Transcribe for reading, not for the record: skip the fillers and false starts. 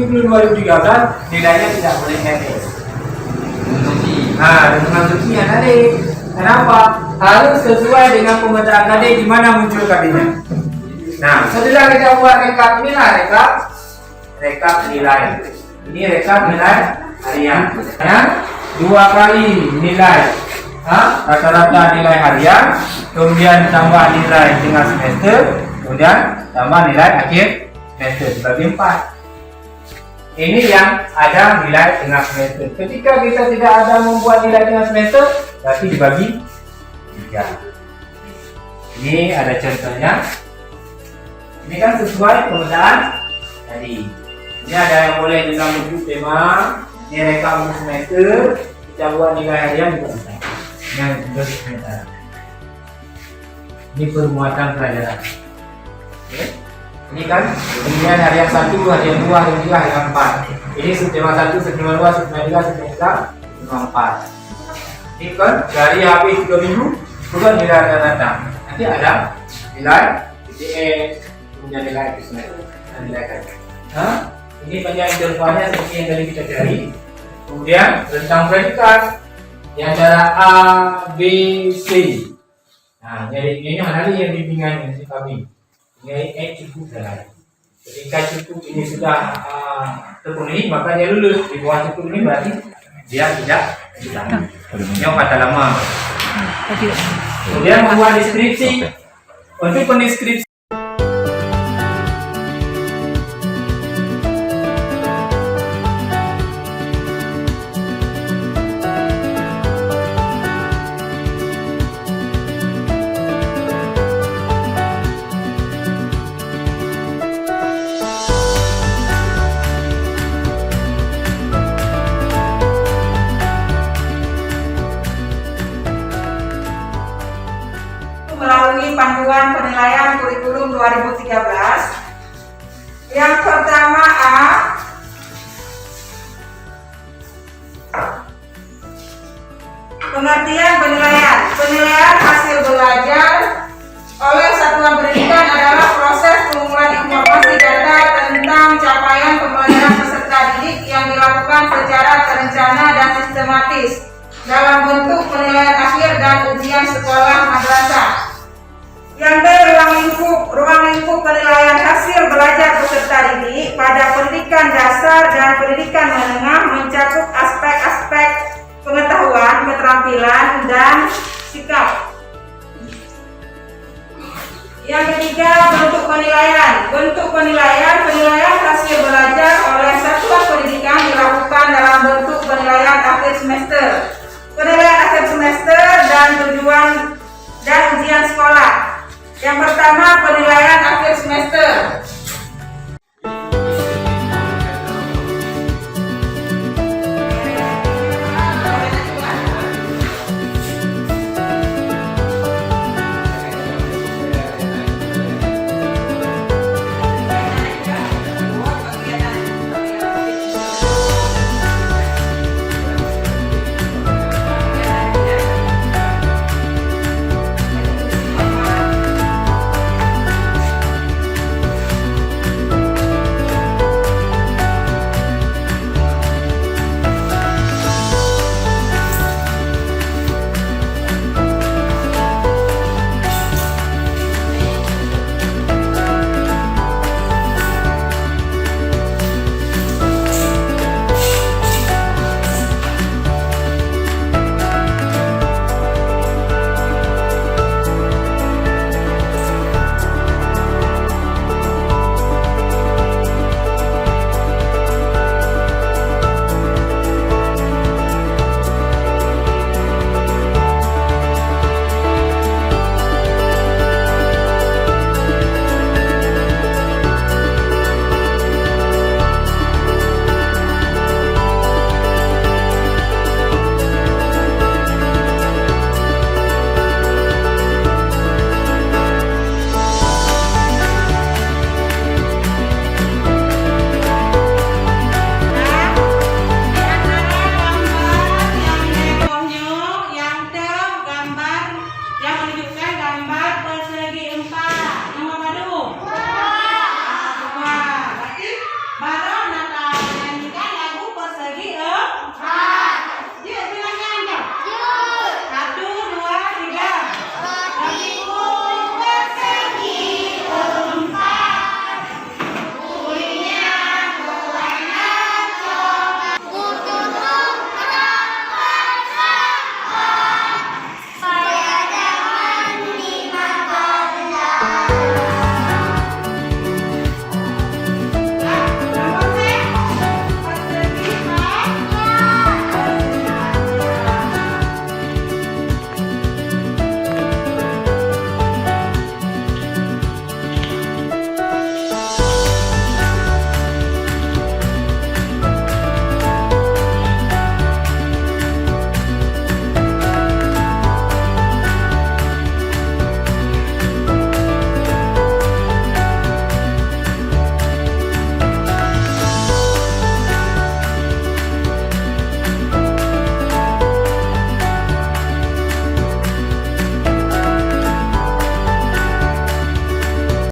2013 nilainya tidak boleh NS. Nah, dengan bentuknya tadi. Kenapa? Harus sesuai dengan pemetaan tadi di mana muncul tadinya. Nah, setelah kita buat rekap nilai, rekap nilai. Ini rekap nilai harian. Ya, 2 kali nilai. Rata-rata nilai harian, kemudian tambah nilai tengah semester, kemudian tambah nilai akhir semester dibagi 4. Ini yang ada nilai tengah semester. Ketika kita tidak ada membuat nilai tengah semester, berarti dibagi 3. Ini ada contohnya. Ini kan sesuai pemetaan tadi. Ini ada yang boleh dengan bentuk tema. Ini rekam untuk semester. Kita buat nilai harian juga bisa. Yang untuk semester. Ini permuatan pelajaran. Okay. Ini kan kemudian harian 1, harian 2, harian 3, harian 4. Ini subtema 1, subtema 2, subtema 3, subtema 4. Ini kan dari habis 3 minggu bukan nilai rata-rata. Nanti ada nilai PTS, kemudian nilai semester dan nilai kajian. Ini panjang intervalnya seperti yang tadi kita cari. Kemudian tentang predikat yang cara A, B, C. Nah, ini mana yang bimbingan yang kami. Ini cukup dan ketika cukup ini sudah terpenuhi maka dia lulus. Di bawah cukup ini berarti dia tidak yang kata lama. Kemudian membuat deskripsi. Untuk pendeskripsi melalui panduan penilaian kurikulum 2013. Yang pertama A, pengertian penilaian. Penilaian hasil belajar oleh satuan pendidikan adalah proses pengumpulan informasi data tentang capaian pembelajaran peserta didik yang dilakukan secara terencana dan sistematis dalam bentuk penilaian akhir dan ujian sekolah madrasah. Yang B, ruang lingkup penilaian hasil belajar peserta didik pada pendidikan dasar dan pendidikan menengah mencakup aspek-aspek pengetahuan, keterampilan, dan sikap. Yang ketiga, bentuk penilaian. Bentuk penilaian hasil belajar oleh satuan pendidikan dilakukan dalam bentuk penilaian akhir semester, penilaian akhir semester dan tujuan dan ujian sekolah. Yang pertama, penilaian akhir semester.